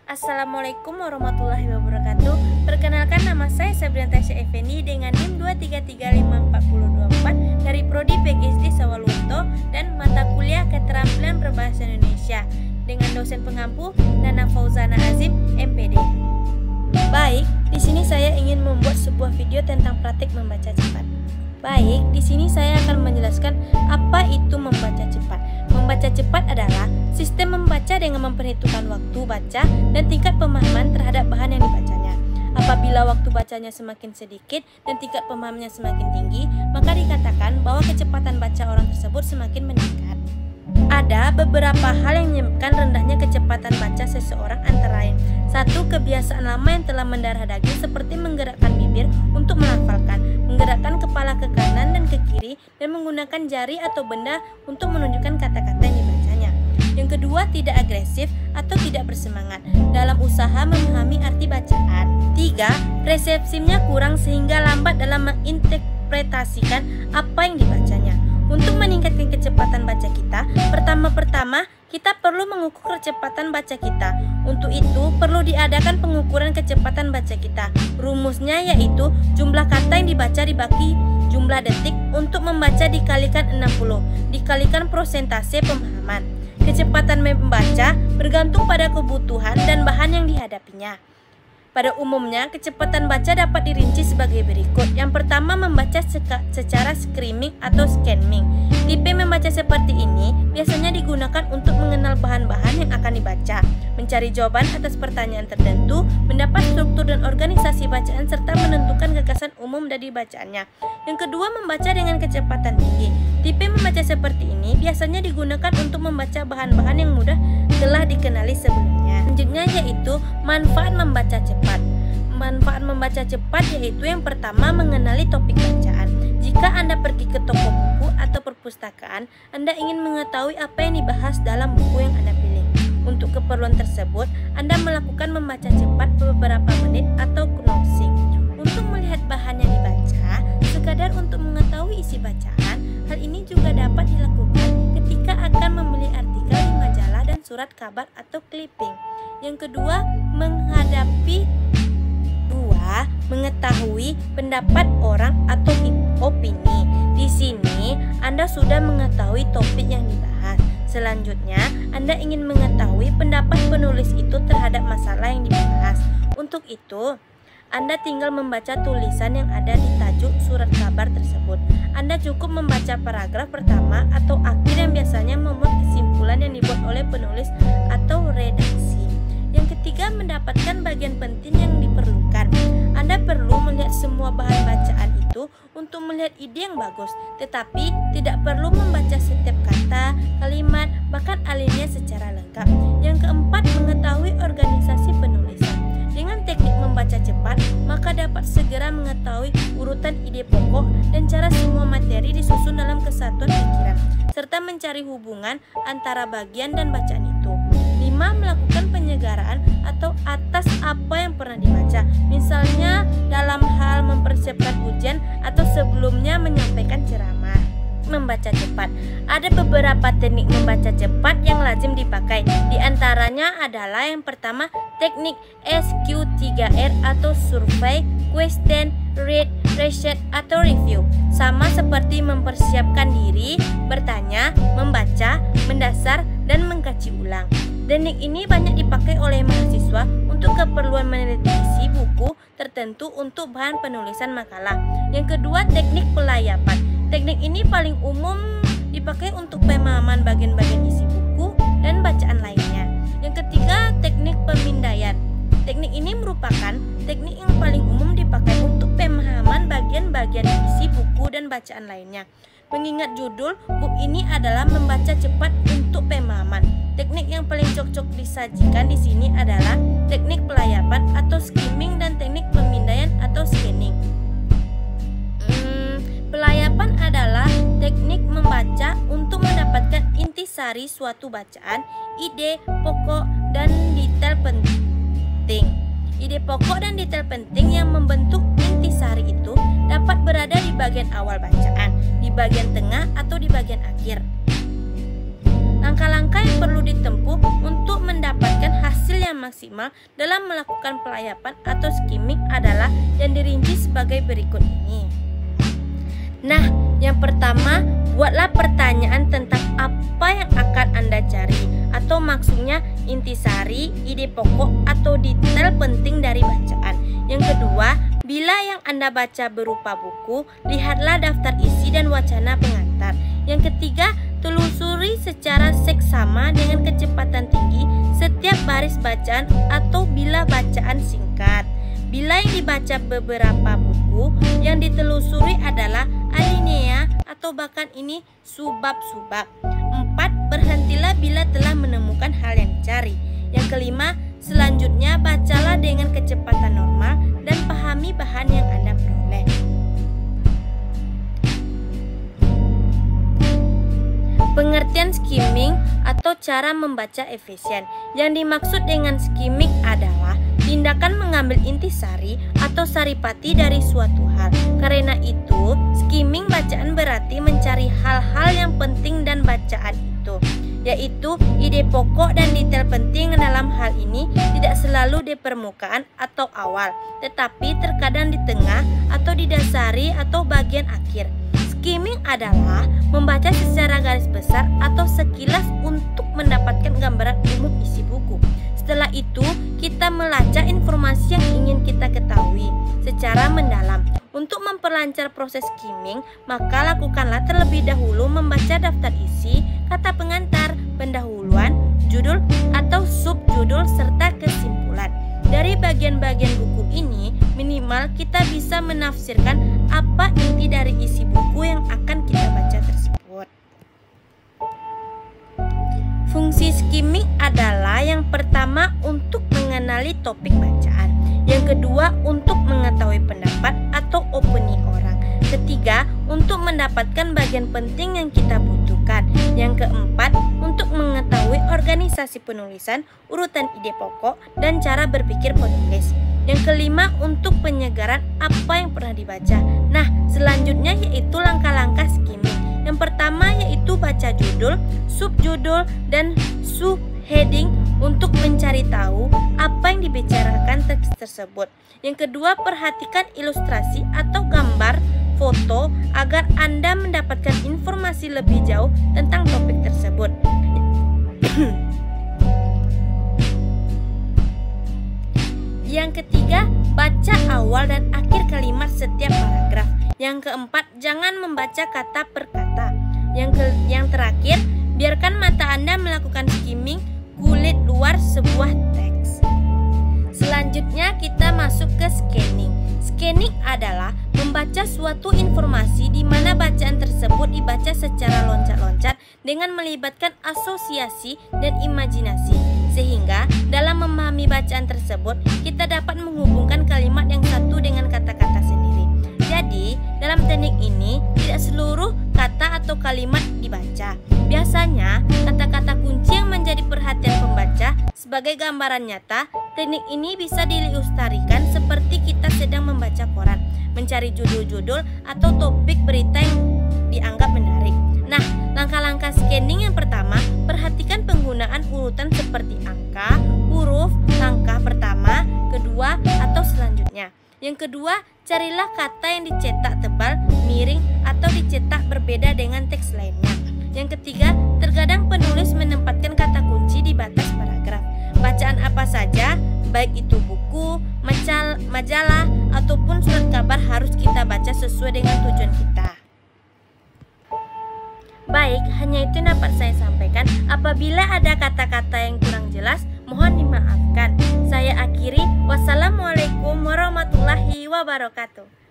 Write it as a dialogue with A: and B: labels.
A: Assalamualaikum warahmatullahi wabarakatuh. Perkenalkan, nama saya Sabrina Tasya Effendi dengan NIM 2335424 dari Prodi PGSD Sawalunto dan mata kuliah Keterampilan Berbahasa Indonesia dengan dosen pengampu Nana Fauzana Azim, MPD. Baik, di sini saya ingin membuat sebuah video tentang praktik membaca cepat. Baik, di sini saya akan menjelaskan apa itu membaca cepat. Membaca cepat adalah sistem membaca dengan memperhitungkan waktu baca dan tingkat pemahaman terhadap bahan yang dibacanya. Apabila waktu bacanya semakin sedikit dan tingkat pemahamannya semakin tinggi, maka dikatakan bahwa kecepatan baca orang tersebut semakin meningkat. Ada beberapa hal yang menyebabkan rendahnya kecepatan baca seseorang, antara lain: 1. Kebiasaan lama yang telah mendarah daging seperti menggerakkan bibir untuk melafalkan, menggerakkan kepala ke kanan dan ke kiri, dan menggunakan jari atau benda untuk menunjukkan kata-kata yang dibacanya. Yang kedua, tidak agresif atau tidak bersemangat dalam usaha memahami arti bacaan. 3. Persepsinya kurang sehingga lambat dalam menginterpretasikan apa yang dibacanya. Untuk meningkatkan kecepatan baca kita, pertama-tama kita perlu mengukur kecepatan baca kita. Untuk itu, perlu diadakan pengukuran kecepatan baca kita. Rumusnya yaitu jumlah kata yang dibaca dibagi jumlah detik untuk membaca dikalikan 60, dikalikan persentase pemahaman. Kecepatan membaca bergantung pada kebutuhan dan bahan yang dihadapinya. Pada umumnya, kecepatan baca dapat dirinci sebagai berikut. Yang pertama, membaca secara skimming atau scanning. Tipe membaca seperti ini biasanya digunakan untuk mengenal bahan-bahan yang akan dibaca, mencari jawaban atas pertanyaan tertentu, mendapat struktur dan organisasi bacaan, serta menentukan gagasan umum dari bacaannya. Yang kedua, membaca dengan kecepatan tinggi. Tipe membaca seperti ini biasanya digunakan untuk membaca bahan-bahan yang mudah telah dikenali sebelumnya. Selanjutnya yaitu manfaat membaca cepat. Manfaat membaca cepat yaitu yang pertama, mengenali topik bacaan. Jika Anda pergi ke toko buku atau perpustakaan, Anda ingin mengetahui apa yang dibahas dalam buku yang Anda pilih. Untuk keperluan tersebut, Anda melakukan membaca cepat beberapa menit atau cruising. Untuk melihat bahan yang dibaca, sekadar untuk mengetahui isi bacaan, hal ini juga dapat dilakukan ketika akan membeli artikel di majalah dan surat kabar atau clipping. Yang kedua, mengetahui pendapat orang atau opini. Di sini Anda sudah mengetahui topik yang dibahas. Selanjutnya, Anda ingin mengetahui pendapat penulis itu terhadap masalah yang dibahas. Untuk itu, Anda tinggal membaca tulisan yang ada di tajuk surat kabar tersebut. Anda cukup membaca paragraf pertama atau akhir yang biasanya memuat kesimpulan yang dibuat oleh penulis atau redaksi. Yang ketiga, mendapatkan bagian penting yang diperlukan. Anda perlu melihat semua bahan bacaan itu untuk melihat ide yang bagus, tetapi tidak perlu membaca setiap kata, kalimat, bahkan alinea secara lengkap. Yang keempat, mengetahui organisasi penulisan. Dengan teknik membaca cepat, maka dapat segera mengetahui urutan ide pokok dan cara semua materi disusun dalam kesatuan pikiran, serta mencari hubungan antara bagian dan bacaan itu. 5. Melakukan penyegaraan atau atas apa yang pernah dibaca, misalnya dalam hal mempersiapkan ujian atau sebelumnya menyampaikan ceramah. Membaca cepat. Ada beberapa teknik membaca cepat yang lazim dipakai. Di antaranya adalah yang pertama, teknik SQ3R atau survey, question, read, research, atau review. Sama seperti mempersiapkan diri, bertanya, membaca, mendasar, dan mengkaji ulang. Teknik ini banyak dipakai oleh mahasiswa untuk keperluan meneliti isi buku tertentu untuk bahan penulisan makalah. Yang kedua, teknik pelayapan. Teknik ini paling umum dipakai untuk pemahaman bagian-bagian isi buku dan bacaan lainnya. Yang ketiga, teknik pemindaian. Teknik ini merupakan teknik yang paling umum dipakai untuk pemahaman bagian-bagian isi buku dan bacaan lainnya. Mengingat judul buku ini adalah membaca cepat untuk pemahaman. Teknik yang paling cocok disajikan di sini adalah teknik pelayapan atau skimming dan teknik pemindaian atau scanning. Pelayapan adalah teknik membaca untuk mendapatkan intisari suatu bacaan, ide pokok dan detail penting. Ide pokok dan detail penting yang membentuk intisari itu dapat berada di bagian awal bacaan, di bagian tengah, atau di bagian akhir. Langkah-langkah yang perlu ditempuh untuk mendapatkan hasil yang yang maksimal dalam melakukan pelayapan atau skimming adalah yang dirinci sebagai berikut ini. Nah, yang pertama, buatlah pertanyaan tentang apa yang akan Anda cari, atau maksudnya intisari, ide pokok, atau detail penting dari bacaan. Yang kedua, bila yang Anda baca berupa buku, lihatlah daftar isi dan wacana pengantar. Yang ketiga, telusuri secara seksama dengan kecepatan tinggi setiap baris bacaan atau bila bacaan singkat. Bila yang dibaca beberapa buku, yang ditelusuri adalah alinea atau bahkan ini subbab-subbab. 4. Berhentilah bila telah menemukan hal yang dicari. Yang kelima, selanjutnya bacalah dengan kecepatan normal dan pahami bahan yang Anda peroleh. Pengertian skimming atau cara membaca efisien. Yang dimaksud dengan skimming adalah tindakan mengambil intisari atau saripati dari suatu hal. Karena itu, skimming bacaan berarti mencari hal-hal yang penting dan bacaan itu, yaitu ide pokok dan detail penting. Dalam hal ini tidak selalu di permukaan atau awal, tetapi terkadang di tengah atau didasari atau bagian akhir. Skimming adalah membaca secara garis besar atau sekilas untuk mendapatkan gambaran umum isi buku. Setelah itu, kita melacak informasi yang ingin kita ketahui secara mendalam. Untuk memperlancar proses skimming, maka lakukanlah terlebih dahulu membaca daftar isi, kata pengantar, pendahuluan, judul atau subjudul, serta kesimpulan. Dari bagian-bagian buku ini, minimal kita bisa menafsirkan apa inti dari isi buku yang akan kita baca tersebut. Fungsi skimming adalah yang pertama untuk mengenali topik bacaan, yang kedua untuk mengetahui pendapat atau opini orang, ketiga untuk mendapatkan bagian penting yang kita butuhkan, yang keempat untuk mengetahui organisasi penulisan, urutan ide pokok, dan cara berpikir penulis, yang kelima untuk penyegaran apa yang pernah dibaca. Nah, selanjutnya yaitu langkah-langkah skimming. Yang pertama yaitu baca judul, subjudul, dan subheading untuk mencari tahu apa yang dibicarakan teks tersebut. Yang kedua, perhatikan ilustrasi atau gambar foto agar Anda mendapatkan informasi lebih jauh tentang topik tersebut. Yang ketiga, baca awal dan akhir kalimat setiap paragraf. Yang keempat, jangan membaca kata per kata. Yang terakhir, biarkan mata Anda melakukan skimming kulit luar sebuah teks. Selanjutnya kita masuk ke scanning. Scanning adalah membaca suatu informasi di mana bacaan tersebut dibaca secara loncat-loncat dengan melibatkan asosiasi dan imajinasi, sehingga dalam memahami bacaan tersebut kita dapat menghubungkan kalimat yang satu dengan kata-kata sendiri. Jadi, dalam teknik ini tidak seluruh kata atau kalimat dibaca. Biasanya, kata-kata kunci yang menjadi perhatian pembaca sebagai gambaran nyata. Teknik ini bisa diilustrasikan seperti kita sedang membaca koran, mencari judul-judul atau topik berita yang dianggap menarik. Nah, langkah-langkah scanning yang pertama, perhatikan penggunaan urutan seperti angka, huruf, langkah pertama, kedua, atau selanjutnya. Yang kedua, carilah kata yang dicetak tebal, miring, atau dicetak berbeda dengan teks lainnya. Yang ketiga, terkadang penulis menempatkan kata kunci di batas paragraf. Bacaan apa saja, baik itu buku, majalah, ataupun surat kabar harus kita baca sesuai dengan tujuan kita. Baik, hanya itu yang dapat saya sampaikan. Apabila ada kata-kata yang kurang jelas, mohon dimaafkan. Saya akhiri. Wassalamualaikum warahmatullahi wabarakatuh.